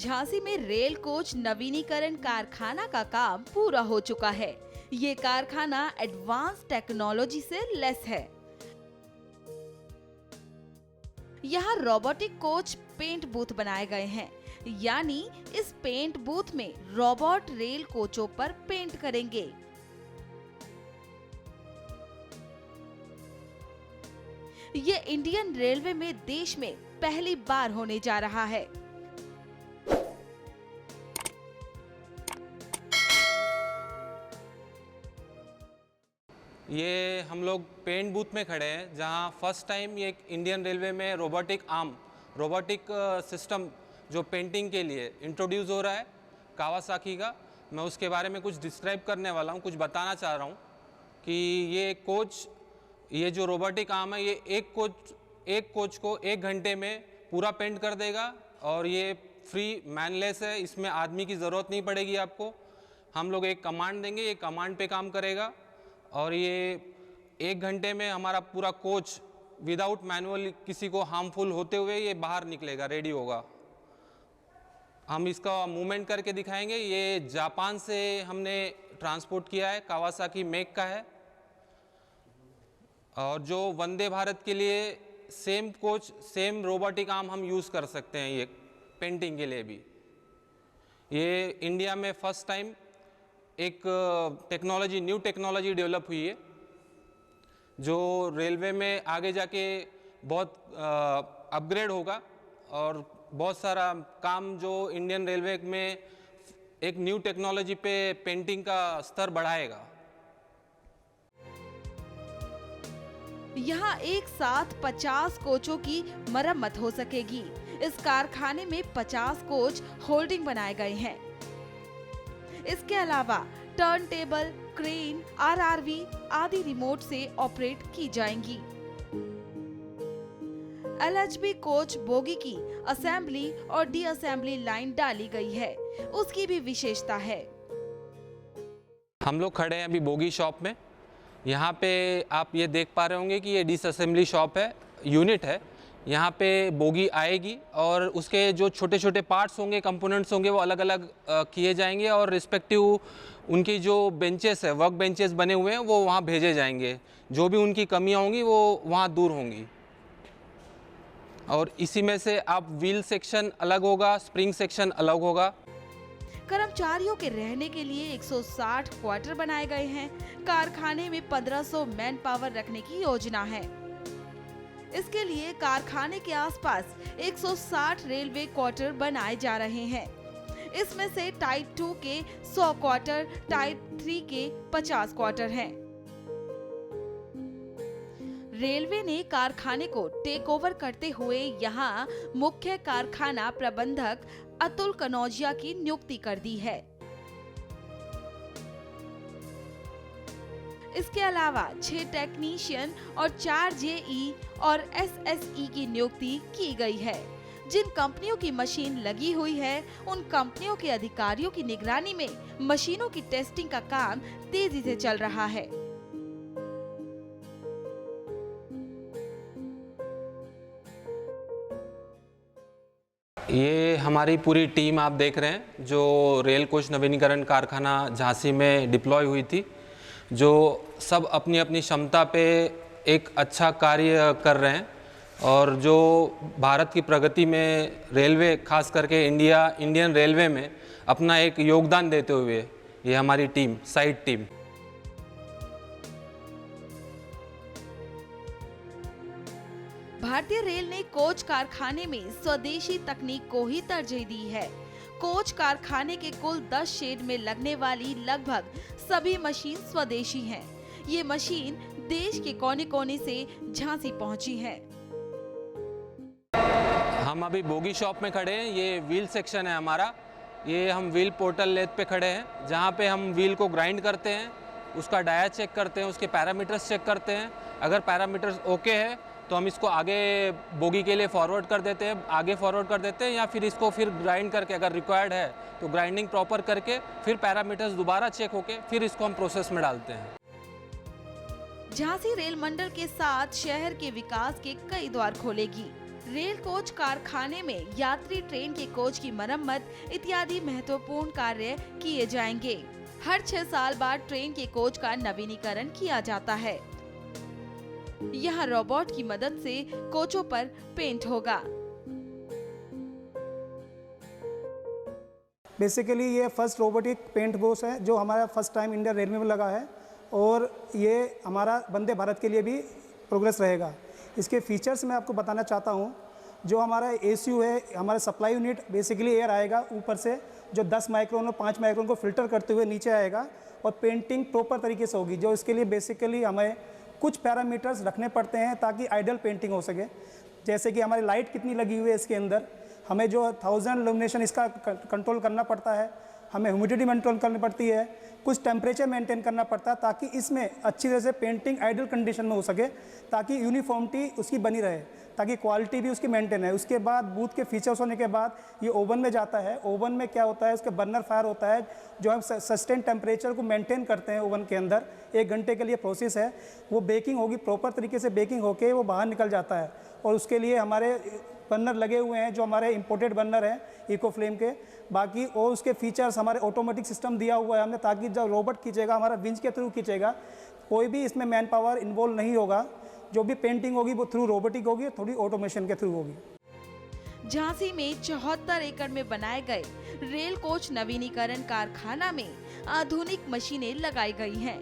झांसी में rail coach नवीनीकरण कारखाना का काम पूरा हो चुका है। ये कारखाना एडवांस टेक्नोलॉजी से लैस है। यहाँ रोबोटिक कोच पेंट बूथ बनाए गए हैं, यानी इस पेंट बूथ में रोबोट रेल कोचों पर पेंट करेंगे। ये इंडियन रेलवे में देश में पहली बार होने जा रहा है। ये हम लोग पेंट बूथ में खड़े हैं, जहां फर्स्ट टाइम ये इंडियन रेलवे में रोबोटिक सिस्टम जो पेंटिंग के लिए इंट्रोड्यूस हो रहा है कावासाकी का। मैं उसके बारे में कुछ डिस्क्राइब करने वाला हूं, कुछ बताना चाह रहा हूं कि ये जो रोबोटिक आर्म है, ये एक कोच को 1 घंटे में पूरा पेंट कर देगा और ये फ्री मैनलेस है, इसमें आदमी की ज़रूरत नहीं पड़ेगी आपको। हम लोग एक कमांड देंगे, ये कमांड पे काम करेगा और ये 1 घंटे में हमारा पूरा कोच विदाउट मैनुअल किसी को हार्मफुल होते हुए ये बाहर निकलेगा, रेडी होगा। हम इसका मूवमेंट करके दिखाएंगे। ये जापान से हमने ट्रांसपोर्ट किया है, कावासाकी मेक का है। और जो वंदे भारत के लिए same coach same robotic arm हम यूज़ कर सकते हैं, ये पेंटिंग के लिए भी। ये इंडिया में फर्स्ट टाइम एक न्यू टेक्नोलॉजी डेवलप हुई है, जो रेलवे में आगे जाके बहुत अपग्रेड होगा और बहुत सारा काम जो इंडियन रेलवे में एक न्यू टेक्नोलॉजी पे पेंटिंग का स्तर बढ़ाएगा। यहाँ एक साथ 50 कोचों की मरम्मत हो सकेगी। इस कारखाने में 50 कोच होल्डिंग बनाए गए हैं। इसके अलावा टर्न टेबल, क्रेन, आरआरवी आदि रिमोट से ऑपरेट की जाएंगी। एलएचबी कोच बोगी की असेंबली और डी असेंबली लाइन डाली गई है, उसकी भी विशेषता है। हम लोग खड़े हैं अभी बोगी शॉप में। यहाँ पे आप ये देख पा रहे होंगे कि ये डिसअसेंबली शॉप है, यूनिट है। यहाँ पे बोगी आएगी और उसके जो छोटे छोटे पार्ट्स होंगे, कंपोनेंट्स होंगे, वो अलग अलग किए जाएंगे और रिस्पेक्टिव उनकी जो बेंचेस है, वर्क बेंचेस बने हुए हैं, वो वहाँ भेजे जाएंगे। जो भी उनकी कमियाँ होंगी वो वहाँ दूर होंगी। और इसी में से आप व्हील सेक्शन अलग होगा, स्प्रिंग सेक्शन अलग होगा। कर्मचारियों के रहने के लिए 160 क्वार्टर बनाए गए हैं। कारखाने में 1500 मैन पावर रखने की योजना है। इसके लिए कारखाने के आसपास 160 रेलवे क्वार्टर बनाए जा रहे हैं। इसमें से टाइप 2 के 100 क्वार्टर, टाइप 3 के 50 क्वार्टर हैं। रेलवे ने कारखाने को टेक ओवर करते हुए यहाँ मुख्य कारखाना प्रबंधक अतुल कनौजिया की नियुक्ति कर दी है। इसके अलावा 6 टेक्नीशियन और 4 जेई और एसएसई की नियुक्ति की गई है। जिन कंपनियों की मशीन लगी हुई है, उन कंपनियों के अधिकारियों की निगरानी में मशीनों की टेस्टिंग का काम तेजी से चल रहा है। ये हमारी पूरी टीम आप देख रहे हैं, जो रेल कोच नवीनीकरण कारखाना झांसी में डिप्लॉय हुई थी, जो सब अपनी अपनी क्षमता पे एक अच्छा कार्य कर रहे हैं और जो भारत की प्रगति में रेलवे, खास करके इंडियन रेलवे में अपना एक योगदान देते हुए ये हमारी टीम, साइड टीम। भारतीय रेल ने कोच कारखाने में स्वदेशी तकनीक को ही तरजीह दी है। कोच कारखाने के कुल 10 शेड में लगने वाली लगभग सभी मशीन स्वदेशी हैं। ये मशीन देश के कोने कोने से झांसी पहुंची है। हम अभी बोगी शॉप में खड़े हैं। ये व्हील सेक्शन है हमारा। ये हम व्हील पोर्टल लेथ पे खड़े हैं, जहाँ पे हम व्हील को ग्राइंड करते हैं, उसका डाया चेक करते हैं, उसके पैरामीटर्स चेक करते हैं। अगर पैरामीटर्स ओके है तो हम इसको आगे बोगी के लिए फॉरवर्ड कर देते हैं, या फिर इसको ग्राइंड करके, अगर रिक्वायर्ड है तो ग्राइंडिंग प्रॉपर करके फिर पैरामीटर्स दोबारा चेक होके फिर इसको हम प्रोसेस में डालते हैं। झांसी रेल मंडल के साथ शहर के विकास के कई द्वार खोलेगी। रेल कोच कारखाने में यात्री ट्रेन के कोच की मरम्मत इत्यादि महत्वपूर्ण कार्य किए जाएंगे। हर 6 साल बाद ट्रेन के कोच का नवीनीकरण किया जाता है। यहाँ रोबोट की मदद से कोचों पर पेंट होगा। बेसिकली ये फर्स्ट रोबोटिक पेंट बॉक्स है जो हमारा फर्स्ट टाइम इंडियन रेलवे में लगा है और ये हमारा वंदे भारत के लिए भी प्रोग्रेस रहेगा। इसके फीचर्स मैं आपको बताना चाहता हूँ। जो हमारा एसीयू है, हमारा सप्लाई यूनिट, बेसिकली एयर आएगा ऊपर से जो 10 माइक्रोन और 5 माइक्रोन को फिल्टर करते हुए नीचे आएगा और पेंटिंग प्रॉपर तरीके से होगी। जो इसके लिए बेसिकली हमें कुछ पैरामीटर्स रखने पड़ते हैं ताकि आइडल पेंटिंग हो सके। जैसे कि हमारी लाइट कितनी लगी हुई है इसके अंदर, हमें जो 1000 लुमिनेशन इसका कंट्रोल करना पड़ता है, हमें ह्यूमिडिटी मेंटेन करनी पड़ती है, कुछ टेम्परेचर मेंटेन करना पड़ता है ताकि इसमें अच्छी तरह से पेंटिंग आइडल कंडीशन में हो सके, ताकि यूनिफॉर्मिटी उसकी बनी रहे, ताकि क्वालिटी भी उसकी मेंटेन है। उसके बाद बूथ के फीचर्स होने के बाद ये ओवन में जाता है। ओवन में क्या होता है, उसके बर्नर फायर होता है जो हम सस्टेन टेम्परेचर को मेंटेन करते हैं ओवन के अंदर। 1 घंटे के लिए प्रोसेस है, वो बेकिंग होगी, प्रॉपर तरीके से बेकिंग होके वो बाहर निकल जाता है। और उसके लिए हमारे बर्नर लगे हुए हैं जो हमारे इंपोर्टेड बर्नर हैं इको फ्लेम के। बाकी और उसके फीचर्स हमारे ऑटोमेटिक सिस्टम दिया हुआ है हमने, ताकि जब रोबोट खींचेगा हमारा विंच के थ्रू खींचेगा, कोई भी इसमें मैन पावर इन्वॉल्व नहीं होगा। जो भी पेंटिंग होगी वो थ्रू रोबोटिक होगी, थोड़ी ऑटोमेशन के थ्रू होगी। झांसी में 74 एकड़ में बनाए गए रेल कोच नवीनीकरण कारखाना में आधुनिक मशीनें लगाई गई हैं।